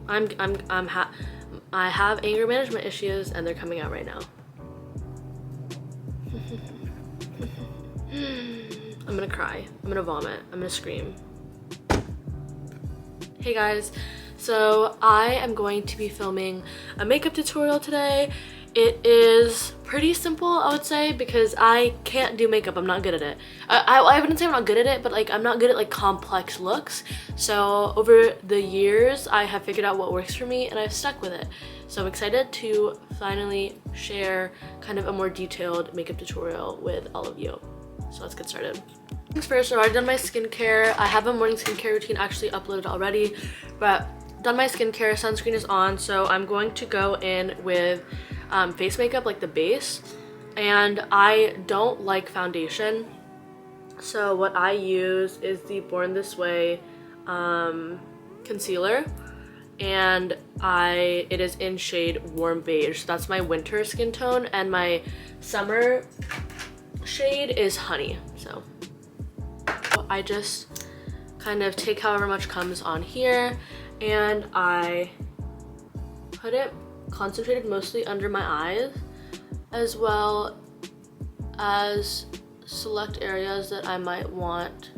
I have anger management issues and they're coming out right now. I'm gonna cry, I'm gonna vomit, I'm gonna scream. Hey guys, so I am going to be filming a makeup tutorial today. It is pretty simple, I would say, because I can't do makeup. I'm not good at it. I wouldn't say I'm not good at it, but like I'm not good at like complex looks. So over the years, I have figured out what works for me and I've stuck with it. So I'm excited to finally share kind of a more detailed makeup tutorial with all of you. So let's get started. First, I've already done my skincare. I have a morning skincare routine actually uploaded already, but done my skincare, sunscreen is on, so I'm going to go in with face makeup, like the base. And I don't like foundation, so what I use is the Born This Way concealer, and it is in shade Warm Beige. So that's my winter skin tone, and my summer shade is Honey. So I just kind of take however much comes on here and I put it concentrated mostly under my eyes, as well as select areas that I might want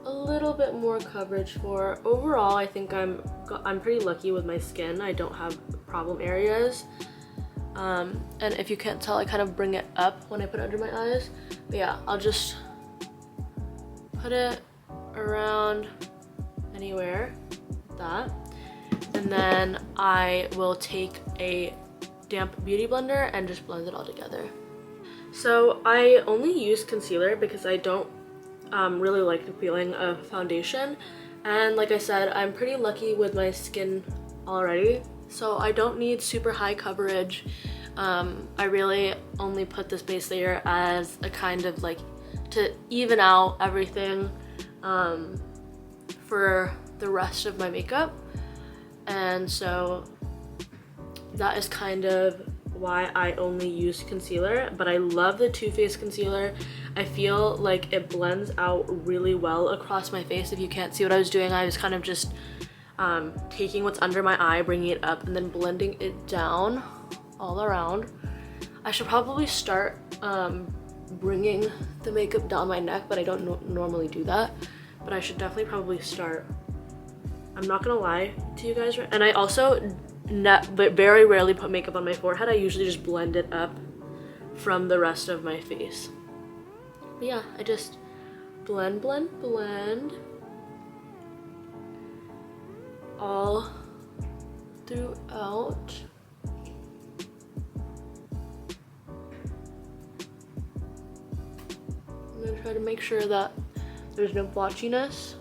a little bit more coverage for. Overall, I think I'm pretty lucky with my skin. I don't have problem areas. And if you can't tell, I kind of bring it up when I put it under my eyes. But yeah, I'll just put it around anywhere, like that. And then I will take a damp beauty blender and just blend it all together. So I only use concealer because I don't really like the feeling of foundation. And like I said, I'm pretty lucky with my skin already, so I don't need super high coverage. I really only put this base layer as a kind of like to even out everything for the rest of my makeup. And so that is kind of why I only use concealer, but I love the Too Faced concealer. I feel like it blends out really well across my face. If you can't see what I was doing, I was kind of just taking what's under my eye, bringing it up, and then blending it down all around. I should probably start bringing the makeup down my neck, but I don't normally do that. But I should definitely probably start. I'm not gonna lie to you guys, and I also but very rarely put makeup on my forehead. I usually just blend it up from the rest of my face. But yeah, I just blend all throughout. I'm gonna try to make sure that there's no blotchiness,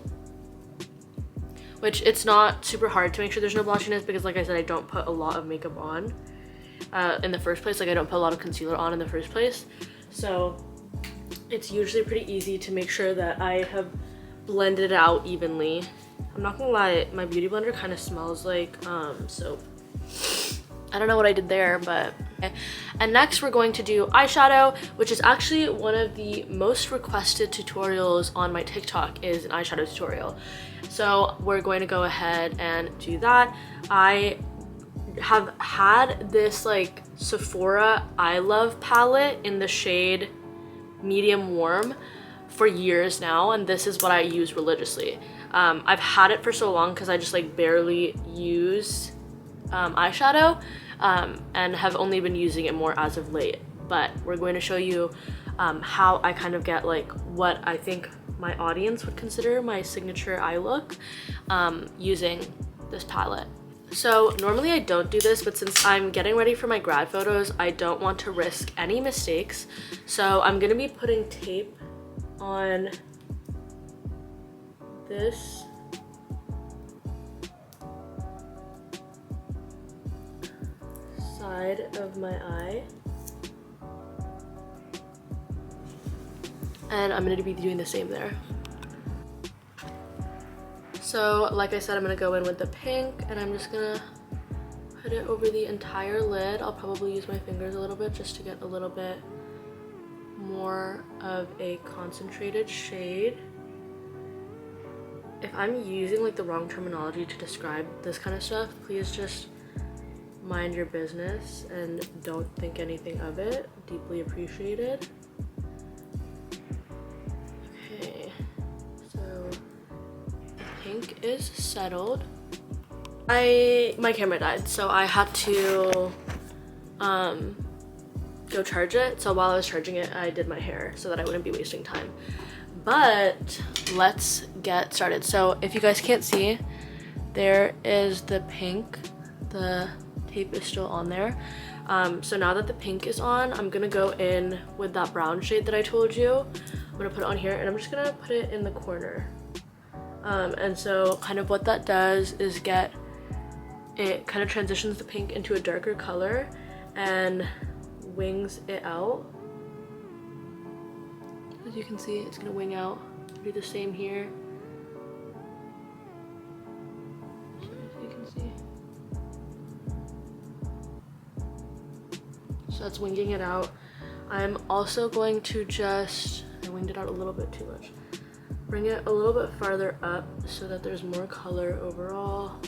which it's not super hard to make sure there's no blotchiness because, like I said, I don't put a lot of makeup on in the first place. Like I don't put a lot of concealer on in the first place, so it's usually pretty easy to make sure that I have blended it out evenly. I'm not gonna lie, my beauty blender kind of smells like soap. I don't know what I did there, but okay. And next we're going to do eyeshadow, which is actually one of the most requested tutorials on my TikTok, is an eyeshadow tutorial. So we're going to go ahead and do that. I have had this like Sephora I Love palette in the shade medium warm for years now, and this is what I use religiously. I've had it for so long because I just like barely use eyeshadow and have only been using it more as of late. But we're going to show you how I kind of get like what I think my audience would consider my signature eye look using this palette. So normally I don't do this, but since I'm getting ready for my grad photos, I don't want to risk any mistakes. So I'm gonna be putting tape on this side of my eye. And I'm gonna be doing the same there. So like I said, I'm gonna go in with the pink and I'm just gonna put it over the entire lid. I'll probably use my fingers a little bit just to get a little bit more of a concentrated shade. if I'm using like the wrong terminology to describe this kind of stuff, please just mind your business and don't think anything of it. Deeply appreciated. Okay, so the pink is settled. My camera died, so I had to go charge it. So while I was charging it, I did my hair so that I wouldn't be wasting time. But let's get started. So if you guys can't see, there is the pink. The tape is still on there. So now that the pink is on, I'm gonna go in with that brown shade that I told you. I'm gonna put it on here, and I'm just gonna put it in the corner. And so kind of what that does is it kind of transitions the pink into a darker color and wings it out. As you can see, it's gonna wing out. Do the same here. So as you can see. So that's winging it out. I'm also going to I winged it out a little bit too much. Bring it a little bit farther up so that there's more color overall.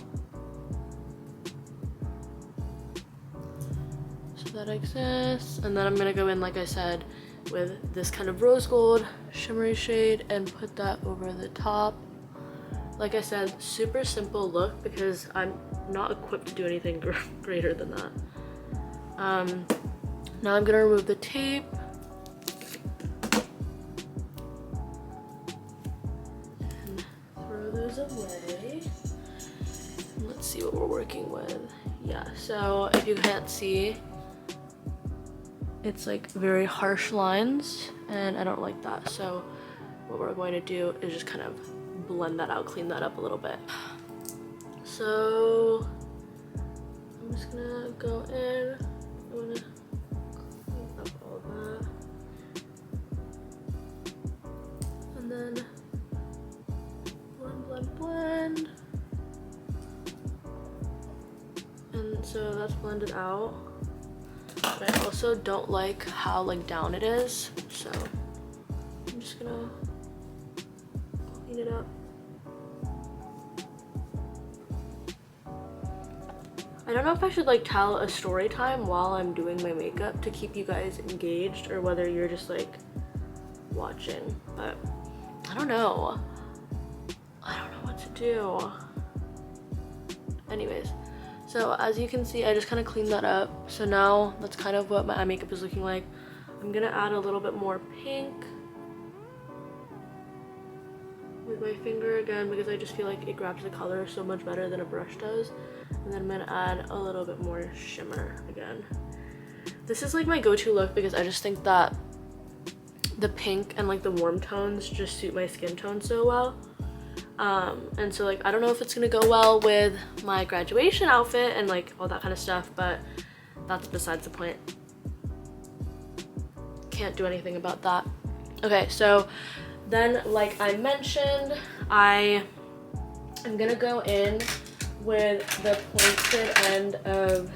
So that exists. And then I'm gonna go in, like I said, with this kind of rose gold shimmery shade and put that over the top. Like I said, super simple look because I'm not equipped to do anything greater than that. Now I'm gonna remove the tape. And throw those away. And let's see what we're working with. Yeah, so if you can't see, it's like very harsh lines and I don't like that. So what we're going to do is just kind of blend that out, clean that up a little bit. So I'm just gonna go in. I'm gonna clean up all that. And then blend. And so that's blended out. But I also don't like how like down it is, so I'm just gonna clean it up. I don't know if I should like tell a story time while I'm doing my makeup to keep you guys engaged, or whether you're just like watching, but I don't know. I don't know what to do. Anyways. So as you can see, I just kind of cleaned that up. So now that's kind of what my eye makeup is looking like. I'm gonna add a little bit more pink with my finger again because I just feel like it grabs the color so much better than a brush does. And then I'm gonna add a little bit more shimmer again. This is like my go-to look because I just think that the pink and like the warm tones just suit my skin tone so well. And so like I don't know if it's gonna go well with my graduation outfit and like all that kind of stuff, but that's besides the point. Can't do anything about that. Okay, so then like I mentioned, I am gonna go in with the pointed end of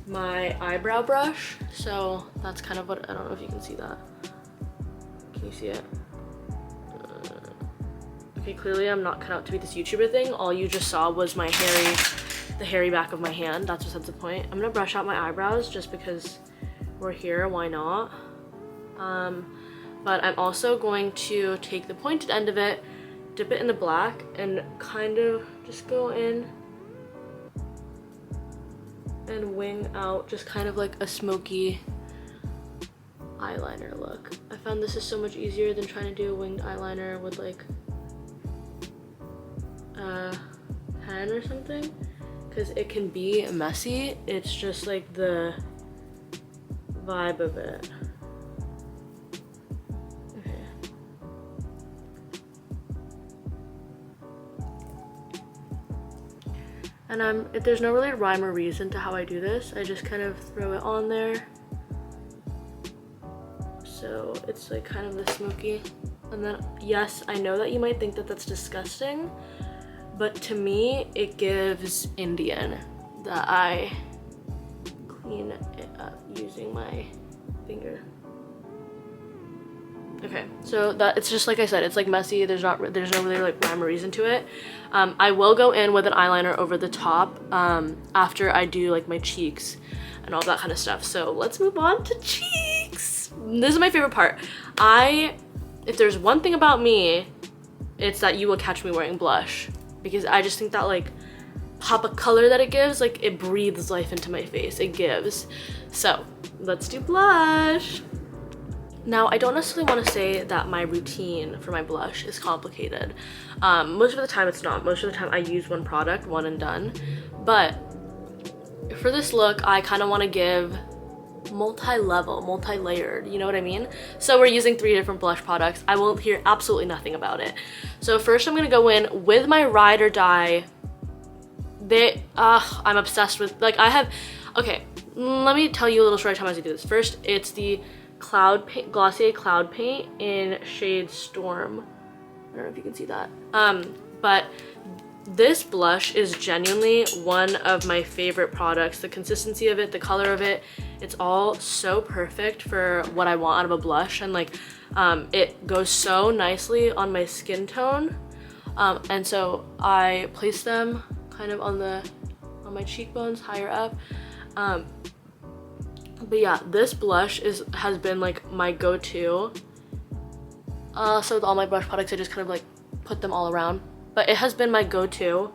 my eyebrow brush. So that's kind of what, I don't know if you can see that. Can you see it? Okay, clearly I'm not cut out to be this YouTuber thing. All you just saw was the hairy back of my hand. That's besides the point. I'm gonna brush out my eyebrows just because we're here, why not? But I'm also going to take the pointed end of it, dip it in the black, and kind of just go in and wing out just kind of like a smoky eyeliner look. I found this is so much easier than trying to do a winged eyeliner with like a pen or something, because it can be messy. It's just like the vibe of it. Okay. And there's no really rhyme or reason to how I do this. I just kind of throw it on there. So it's like kind of the smoky. And then, yes, I know that you might think that that's disgusting, but to me, it gives Indian that I clean it up using my finger. Okay, so that it's just like I said, it's like messy. There's no really like rhyme or reason to it. I will go in with an eyeliner over the top after I do like my cheeks and all that kind of stuff. So let's move on to cheeks. This is my favorite part. If there's one thing about me, it's that you will catch me wearing blush, because I just think that like pop of color that it gives, like it breathes life into my face. It gives. So let's do blush. Now, I don't necessarily want to say that my routine for my blush is complicated. Most of the time it's not. Most of the time I use one product, one and done. But for this look, I kind of want to give multi-level, multi-layered, you know what I mean? So we're using 3 different blush products. I will hear absolutely nothing about it. So first I'm going to go in with my Ride or Die. I'm obsessed with, like okay, let me tell you a little story time as I do this. First, it's the Glossier Cloud Paint in shade Storm. I don't know if you can see that. But this blush is genuinely one of my favorite products. The consistency of it, the color of it, it's all so perfect for what I want out of a blush, and like it goes so nicely on my skin tone. And so I place them kind of on my cheekbones higher up. But yeah, this blush has been like my go-to. So with all my blush products, I just kind of like put them all around. But it has been my go-to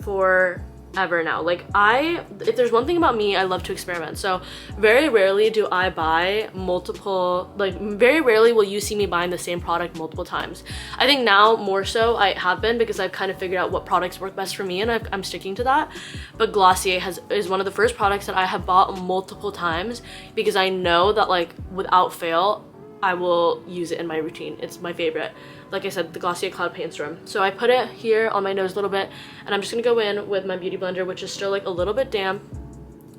forever now. Like if there's one thing about me, I love to experiment. So very rarely do I buy very rarely will you see me buying the same product multiple times. I think now more so I have been, because I've kind of figured out what products work best for me, and I'm sticking to that. But Glossier is one of the first products that I have bought multiple times, because I know that like without fail, I will use it in my routine. It's my favorite. Like I said, the Glossier Cloud Paint Storm. So I put it here on my nose a little bit, and I'm just gonna go in with my Beauty Blender, which is still like a little bit damp.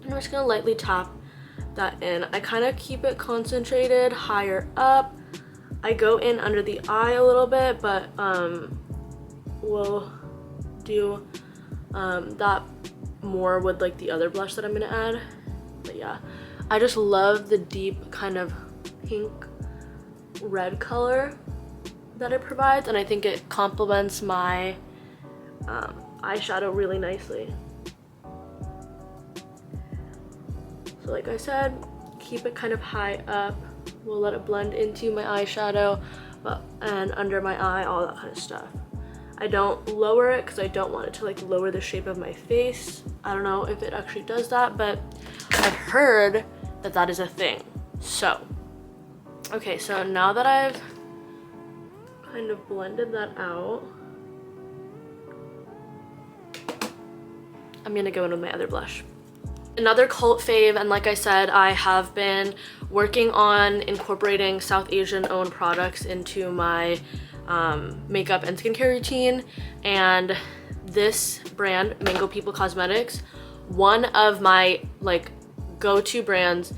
And I'm just gonna lightly tap that in. I kind of keep it concentrated higher up. I go in under the eye a little bit, but we'll do that more with like the other blush that I'm gonna add. But yeah, I just love the deep kind of pink red color that it provides, and I think it complements my eyeshadow really nicely. So like I said, keep it kind of high up. We'll let it blend into my eyeshadow and under my eye, all that kind of stuff. I don't lower it because I don't want it to like lower the shape of my face. I don't know if it actually does that, but I've heard that that is a thing. So okay, so now that I've kind of blended that out, I'm gonna go in with my other blush. Another cult fave, and like I said, I have been working on incorporating South Asian owned products into my makeup and skincare routine, and this brand, Mango People Cosmetics, one of my like go-to brands.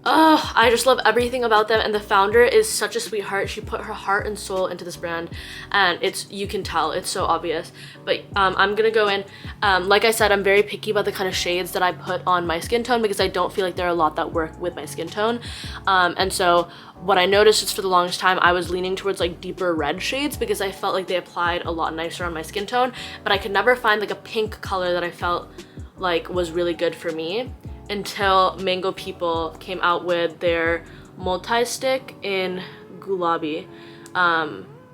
Oh, I just love everything about them, and the founder is such a sweetheart. She put her heart and soul into this brand, and you can tell, it's so obvious. But I'm gonna go in, like I said, I'm very picky about the kind of shades that I put on my skin tone, because I don't feel like there are a lot that work with my skin tone. And so what I noticed is for the longest time, I was leaning towards like deeper red shades, because I felt like they applied a lot nicer on my skin tone, but I could never find like a pink color that I felt like was really good for me, until Mango People came out with their multi-stick in Gulabi.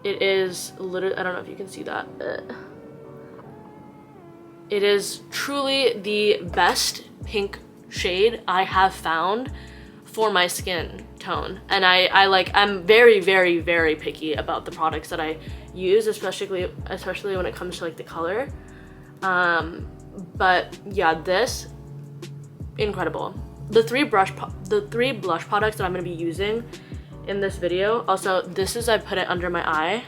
It is literally, I don't know if you can see that. It is truly the best pink shade I have found for my skin tone. And I'm very, very, very picky about the products that I use, especially when it comes to like the color. But yeah, this, incredible. The three blush products that I'm going to be using in this video, also this I put it under my eye,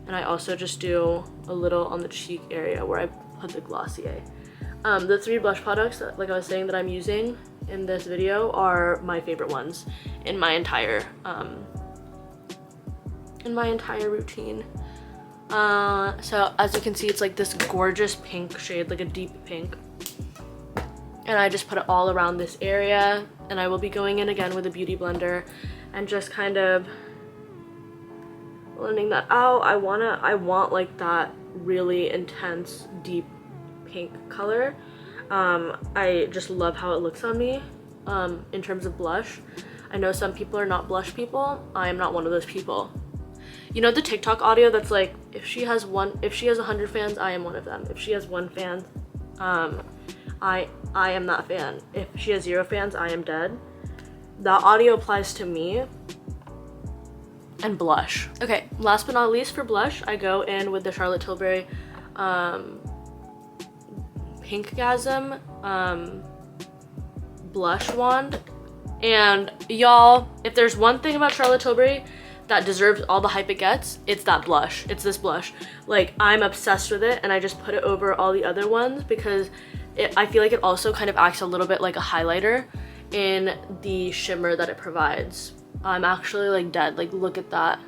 and I also just do a little on the cheek area where I put the Glossier. The 3 blush products that, like I was saying, that I'm using in this video are my favorite ones in my entire routine. So as you can see, it's like this gorgeous pink shade, like a deep pink. And I just put it all around this area, and I will be going in again with a beauty blender and just kind of Blending that out. I want like that really intense, deep pink color. I just love how it looks on me in terms of blush. I know some people are not blush people. I am not one of those people. You know the TikTok audio that's like, if she has 100 fans, I am one of them. If she has 1 fan, I am that fan. If she has 0 fans, I am dead. That audio applies to me and blush. Okay, last but not least for blush, I go in with the Charlotte Tilbury Pinkgasm blush wand. And y'all, if there's one thing about Charlotte Tilbury that deserves all the hype it gets, it's that blush. It's this blush. Like, I'm obsessed with it, and I just put it over all the other ones because I feel like it also kind of acts a little bit like a highlighter in the shimmer that it provides. I'm actually like dead. Like, look at that.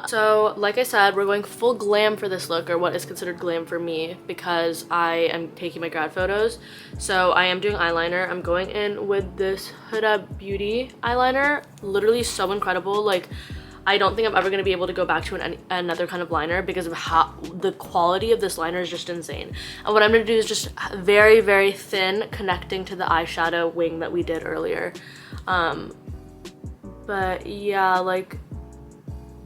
So like I said, we're going full glam for this look, or what is considered glam for me, because I am taking my grad photos. So I am doing eyeliner. I'm going in with this Huda Beauty eyeliner. Literally so incredible. Like, I don't think I'm ever going to be able to go back to another kind of liner because of how the quality of this liner is just insane. And what I'm going to do is just very, very thin, connecting to the eyeshadow wing that we did earlier. But yeah, like,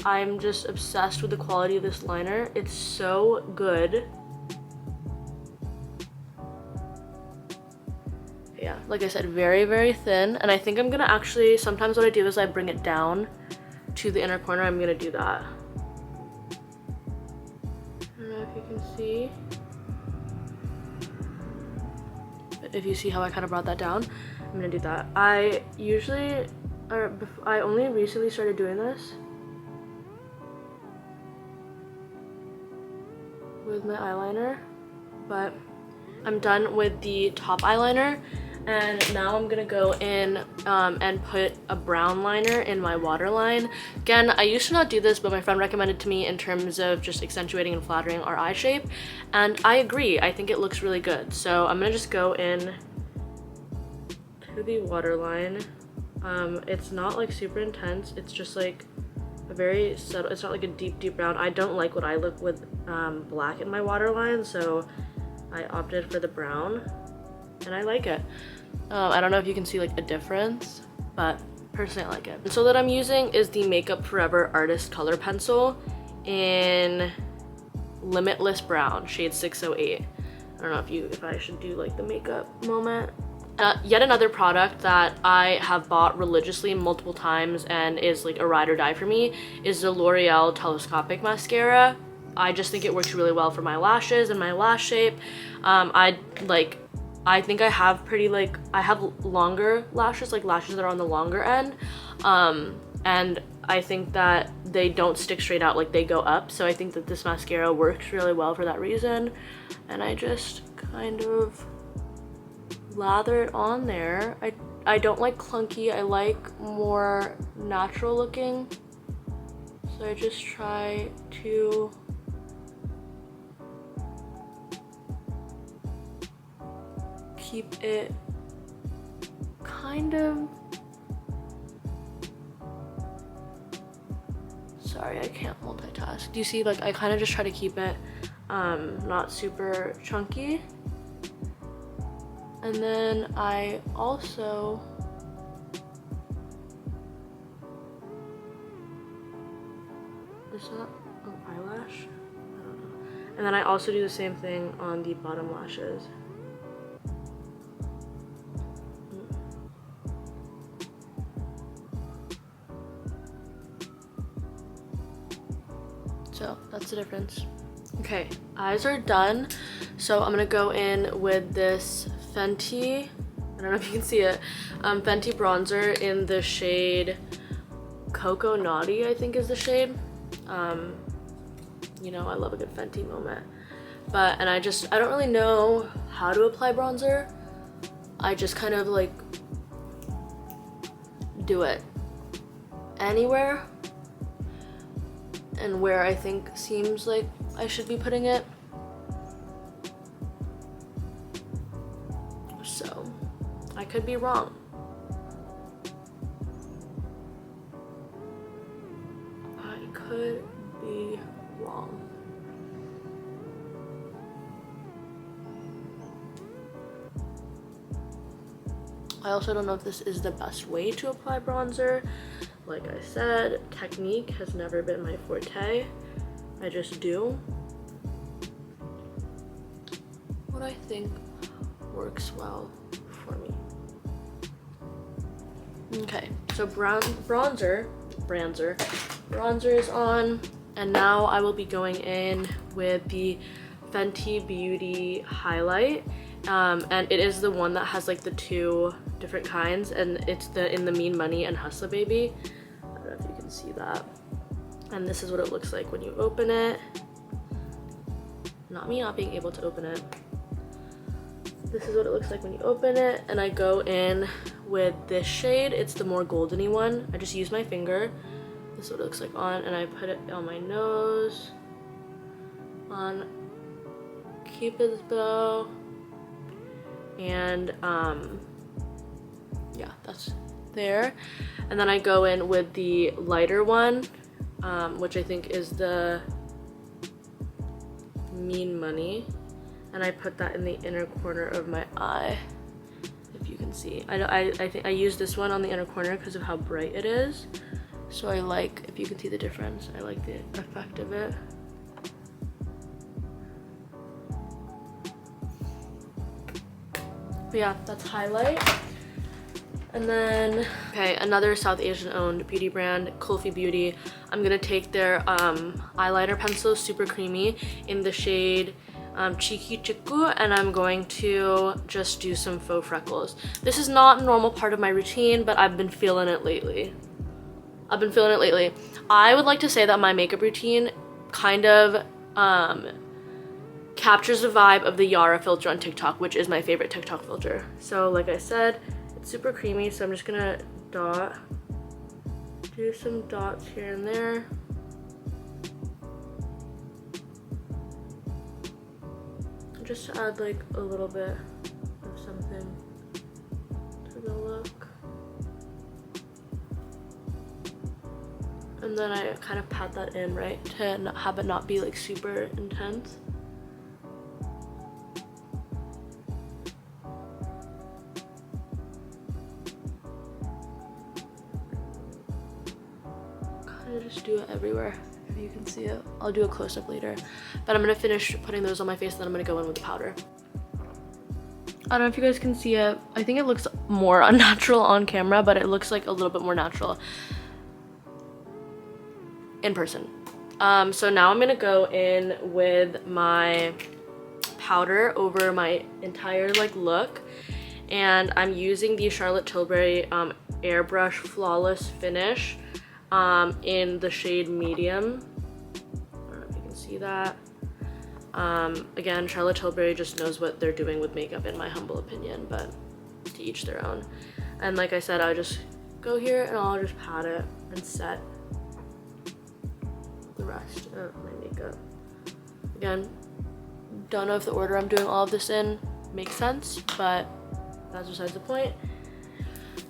I'm just obsessed with the quality of this liner. It's so good. Yeah, like I said, very, very thin. And I think I'm gonna actually, sometimes what I do is I bring it down to the inner corner. I'm gonna do that. I don't know if you can see. But if you see how I kind of brought that down, I'm gonna do that. I only recently started doing this with my eyeliner, but I'm done with the top eyeliner, and now I'm gonna go in and put a brown liner in my waterline. Again, I used to not do this, but my friend recommended to me in terms of just accentuating and flattering our eye shape, and I agree. I think it looks really good. So I'm gonna just go in to the waterline. It's not like super intense. It's just like a very subtle, it's not like a deep brown. I don't like what I look with black in my waterline, so I opted for the brown, and I like it. I don't know if you can see like a difference, but personally I like it. And so that I'm using is the Makeup Forever Artist Color Pencil in Limitless Brown, shade 608. I don't know if I should do like the makeup moment. Yet another product that I have bought religiously multiple times and is like a ride or die for me is the L'Oreal Telescopic Mascara. I just think it works really well for my lashes and my lash shape. I think I have I have longer lashes, like lashes that are on the longer end. And I think that they don't stick straight out, like they go up. So I think that this mascara works really well for that reason. And I just kind of lather it on there. I don't like clunky. I like more natural looking. So I just try to keep it kind of, sorry, I can't multitask. Do you see, like, I kind of just try to keep it not super chunky. And then I also is that an eyelash? I don't know. And then I also do the same thing on the bottom lashes. So that's the difference. Okay, eyes are done. So I'm gonna go in with this Fenty, I don't know if you can see it, Fenty Bronzer in the shade Cocoa Naughty, I think is the shade. You know, I love a good Fenty moment. And I don't really know how to apply bronzer. I just kind of like do it anywhere and where I think seems like I should be putting it. So I could be wrong. could be wrong. I also don't know if this is the best way to apply bronzer. Like I said, technique has never been my forte. I just do what I think works well for me. Okay, so bronzer is on, and now I will be going in with the Fenty Beauty highlight, and it is the one that has like the two different kinds, and it's in the Mean Money and Hustler Baby. I don't know if you can see that. And this is what it looks like when you open it. Not me not being able to open it. This is what it looks like when you open it, and I go in with this shade. It's the more goldeny one. I just use my finger. This is what it looks like on, and I put it on my nose, on Cupid's bow, and yeah, that's there. And then I go in with the lighter one, which I think is the Mean Money, and I put that in the inner corner of my eye, if you can see. I think I use this one on the inner corner because of how bright it is. So I like, if you can see the difference, I like the effect of it. But yeah, that's highlight. And then, okay, another South Asian owned beauty brand, Kulfi Beauty. I'm gonna take their eyeliner pencil, super creamy, in the shade Cheeky Chiku, and I'm going to just do some faux freckles. This is not a normal part of my routine, but I've been feeling it lately. I would like to say that my makeup routine kind of captures the vibe of the Yara filter on TikTok, which is my favorite TikTok filter. So like I said, it's super creamy, so I'm just gonna do some dots here and there. Just to add like a little bit of something to the look. And then I kind of pat that in, right, to not have it not be like super intense. Kind of just do it everywhere, if you can see it. I'll do a close-up later, but I'm gonna finish putting those on my face, and then I'm gonna go in with the powder. I don't know if you guys can see it. I think it looks more unnatural on camera, but it looks like a little bit more natural in person. So now I'm gonna go in with my powder over my entire like look, and I'm using the Charlotte Tilbury Airbrush Flawless Finish in the shade Medium. I don't know if you can see that. Again, Charlotte Tilbury just knows what they're doing with makeup, in my humble opinion, but to each their own. And like I said, I'll just go here and I'll just pat it and set the rest of my makeup. Again, don't know if the order I'm doing all of this in makes sense, but that's besides the point.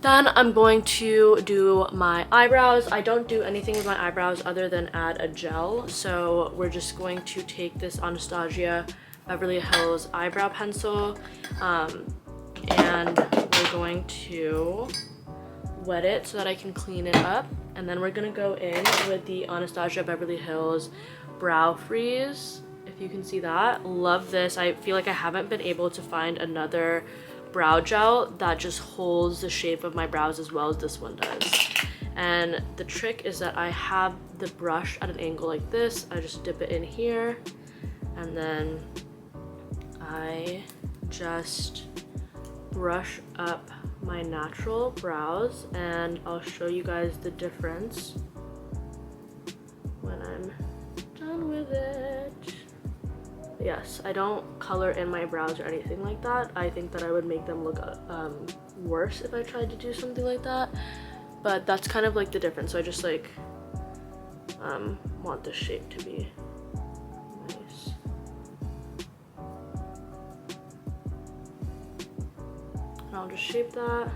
Then I'm going to do my eyebrows. I don't do anything with my eyebrows other than add a gel. So we're just going to take this Anastasia Beverly Hills eyebrow pencil, and we're going to wet it so that I can clean it up. And then we're gonna go in with the Anastasia Beverly Hills Brow Freeze. If you can see that, love this. I feel like I haven't been able to find another brow gel that just holds the shape of my brows as well as this one does. And the trick is that I have the brush at an angle like this. I just dip it in here, and then I just brush up my natural brows, and I'll show you guys the difference when I'm done with it. Yes, I don't color in my brows or anything like that. I think that I would make them look worse if I tried to do something like that, but that's kind of like the difference. So I just like want the shape to be nice. And I'll just shape that.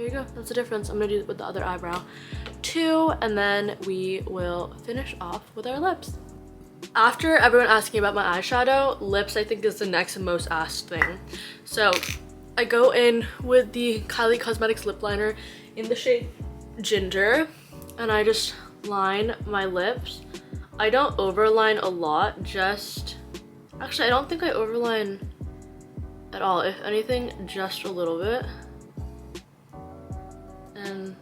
there you go. That's the difference. I'm gonna do it with the other eyebrow too, and then we will finish off with our lips. After everyone asking about my eyeshadow, lips I think is the next most asked thing. So I go in with the Kylie Cosmetics lip liner in the shade Ginger, and I just line my lips. I don't overline a lot, just actually I don't think I overline at all. If anything, just a little bit. And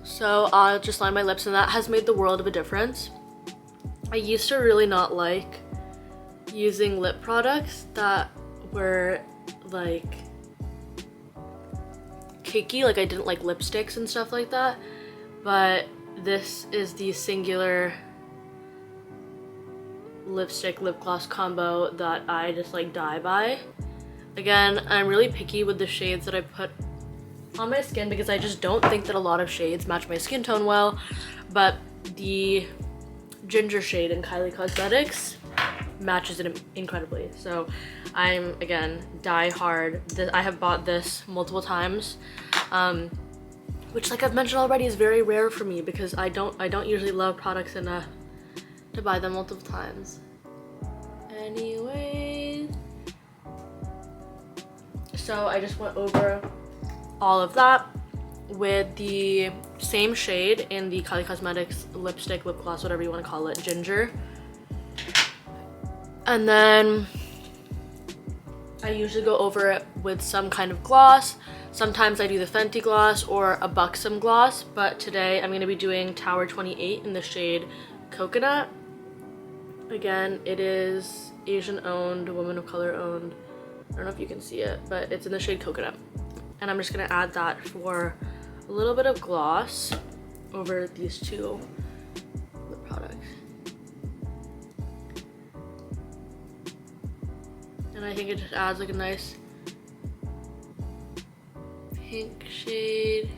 so I'll just line my lips, and that has made the world of a difference. I used to really not like using lip products that were like cakey, like I didn't like lipsticks and stuff like that, but this is the singular lipstick lip gloss combo that I just like die by. Again, I'm really picky with the shades that I put on my skin because I just don't think that a lot of shades match my skin tone well, but the Ginger shade in Kylie Cosmetics matches it incredibly. So I'm, again, die hard. I have bought this multiple times, which, like I've mentioned already, is very rare for me because I don't usually love products enough to buy them multiple times. Anyways, so I just went over all of that with the same shade in the Kylie Cosmetics lipstick, lip gloss, whatever you want to call it, Ginger. And then I usually go over it with some kind of gloss. Sometimes I do the Fenty gloss or a Buxom gloss, but today I'm going to be doing Tower 28 in the shade Coconut. Again, it is Asian owned, woman of color owned. I don't know if you can see it, but it's in the shade Coconut. And I'm just going to add that for a little bit of gloss over these two lip products. And I think it just adds like a nice pink shade.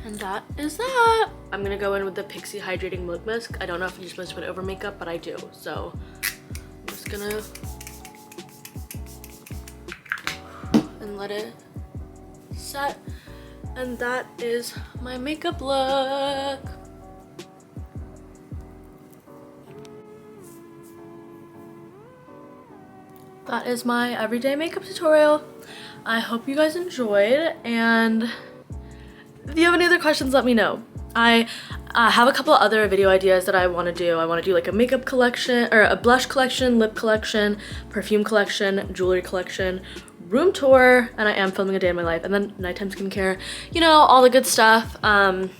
And that is that. I'm gonna go in with the Pixie Hydrating Milk Mist. I don't know if you're supposed to put it over makeup, but I do. So I'm just gonna and let it set. And that is my makeup look. That is my everyday makeup tutorial. I hope you guys enjoyed, and if you have any other questions, let me know. I have a couple other video ideas that I want to do. I want to do like a makeup collection, or a blush collection, lip collection, perfume collection, jewelry collection, room tour, and I am filming a day in my life, and then nighttime skincare, you know, all the good stuff. And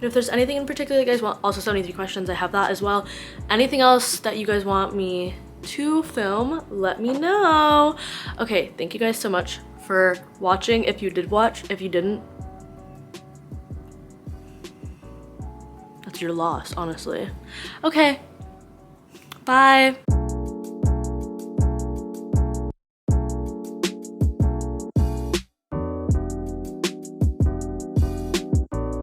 if there's anything in particular you guys want, also 73 questions, I have that as well. Anything else that you guys want me to film, let me know. Okay, thank you guys so much for watching. If you did watch, if you didn't, that's your loss, honestly. Okay, bye.